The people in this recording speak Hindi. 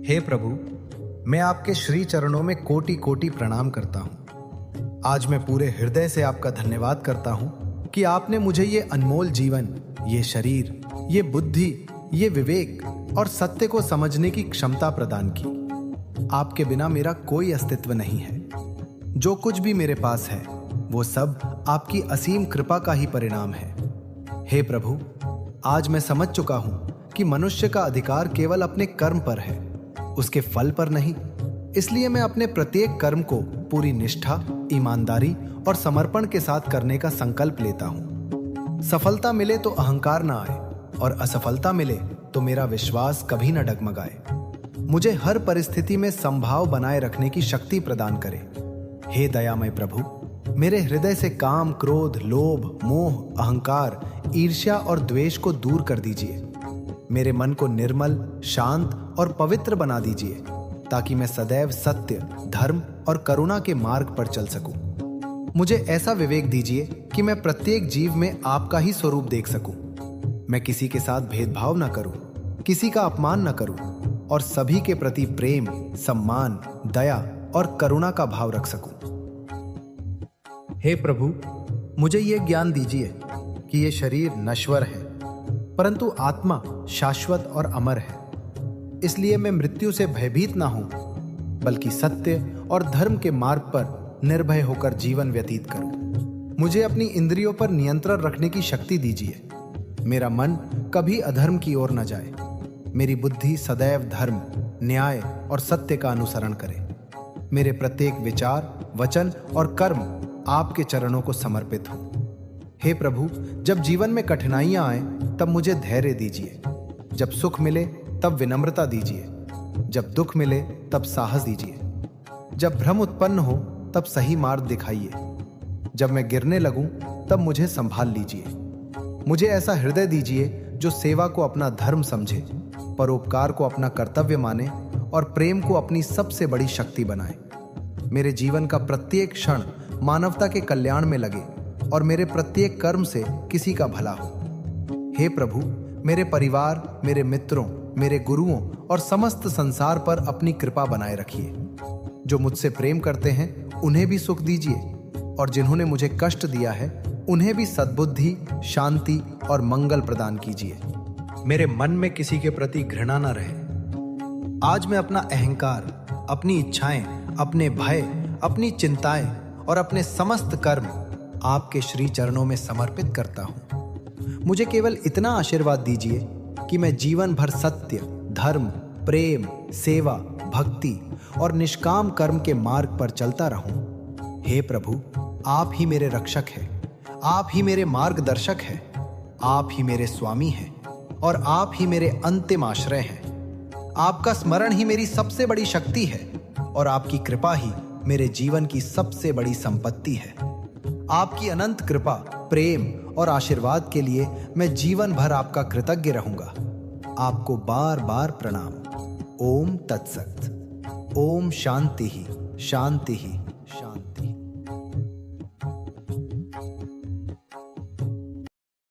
हे प्रभु, मैं आपके श्री चरणों में कोटि कोटि प्रणाम करता हूँ। आज मैं पूरे हृदय से आपका धन्यवाद करता हूँ कि आपने मुझे ये अनमोल जीवन, ये शरीर, ये बुद्धि, ये विवेक और सत्य को समझने की क्षमता प्रदान की। आपके बिना मेरा कोई अस्तित्व नहीं है। जो कुछ भी मेरे पास है वो सब आपकी असीम कृपा का ही परिणाम है। हे प्रभु, आज मैं समझ चुका हूँ कि मनुष्य का अधिकार केवल अपने कर्म पर है, उसके फल पर नहीं। इसलिए मैं अपने प्रत्येक कर्म को पूरी निष्ठा, ईमानदारी और समर्पण के साथ करने का संकल्प लेता हूँ। सफलता मिले तो अहंकार न आए और असफलता मिले तो मेरा विश्वास कभी न डगमगाए। मुझे हर परिस्थिति में संभाव बनाए रखने की शक्ति प्रदान करे। हे दयामय प्रभु, मेरे हृदय से काम, क्रोध, लोभ, मोह, अहंकार, ईर्ष्या और द्वेष को दूर कर दीजिए। मेरे मन को निर्मल, शांत और पवित्र बना दीजिए ताकि मैं सदैव सत्य, धर्म और करुणा के मार्ग पर चल सकूं। मुझे ऐसा विवेक दीजिए कि मैं प्रत्येक जीव में आपका ही स्वरूप देख सकूं। मैं किसी के साथ भेदभाव न करूं, किसी का अपमान न करूं और सभी के प्रति प्रेम, सम्मान, दया और करुणा का भाव रख सकूं। हे प्रभु, मुझे ये ज्ञान दीजिए कि ये शरीर नश्वर है परंतु आत्मा शाश्वत और अमर है। इसलिए मैं मृत्यु से भयभीत ना हूं, बल्कि सत्य और धर्म के मार्ग पर निर्भय होकर जीवन व्यतीत करूं। मुझे अपनी इंद्रियों पर नियंत्रण रखने की शक्ति दीजिए। मेरा मन कभी अधर्म की ओर न जाए। मेरी बुद्धि सदैव धर्म, न्याय और सत्य का अनुसरण करे। मेरे प्रत्येक विचार, वचन और कर्म आपके चरणों को समर्पित हो। हे प्रभु, जब जीवन में कठिनाइयां आए तब मुझे धैर्य दीजिए। जब सुख मिले तब विनम्रता दीजिए। जब दुख मिले तब साहस दीजिए। जब भ्रम उत्पन्न हो तब सही मार्ग दिखाइए। जब मैं गिरने लगूं तब मुझे संभाल लीजिए। मुझे ऐसा हृदय दीजिए जो सेवा को अपना धर्म समझे, परोपकार को अपना कर्तव्य माने और प्रेम को अपनी सबसे बड़ी शक्ति बनाए। मेरे जीवन का प्रत्येक क्षण मानवता के कल्याण में लगे और मेरे प्रत्येक कर्म से किसी का भला हो। हे प्रभु, मेरे परिवार, मेरे मित्रों, मेरे गुरुओं और समस्त संसार पर अपनी कृपा बनाए रखिए। जो मुझसे प्रेम करते हैं उन्हें भी सुख दीजिए और जिन्होंने मुझे कष्ट दिया है उन्हें भी सद्बुद्धि, शांति और मंगल प्रदान कीजिए। मेरे मन में किसी के प्रति घृणा न रहे। आज मैं अपना अहंकार, अपनी इच्छाएं, अपने भय, अपनी चिंताएं और अपने समस्त कर्म आपके श्री चरणों में समर्पित करता हूं। मुझे केवल इतना आशीर्वाद दीजिए कि मैं जीवन भर सत्य, धर्म, प्रेम, सेवा, भक्ति और निष्काम कर्म के मार्ग पर चलता रहूं। हे प्रभु, आप ही मेरे रक्षक हैं, आप ही मेरे मार्गदर्शक हैं, आप ही मेरे स्वामी हैं और आप ही मेरे अंतिम आश्रय हैं। आपका स्मरण ही मेरी सबसे बड़ी शक्ति है और आपकी कृपा ही मेरे जीवन की सबसे बड़ी संपत्ति है। आपकी अनंत कृपा, प्रेम और आशीर्वाद के लिए मैं जीवन भर आपका कृतज्ञ रहूंगा। आपको बार बार प्रणाम। ओम तत्सत। ओम शांति ही, शांति ही,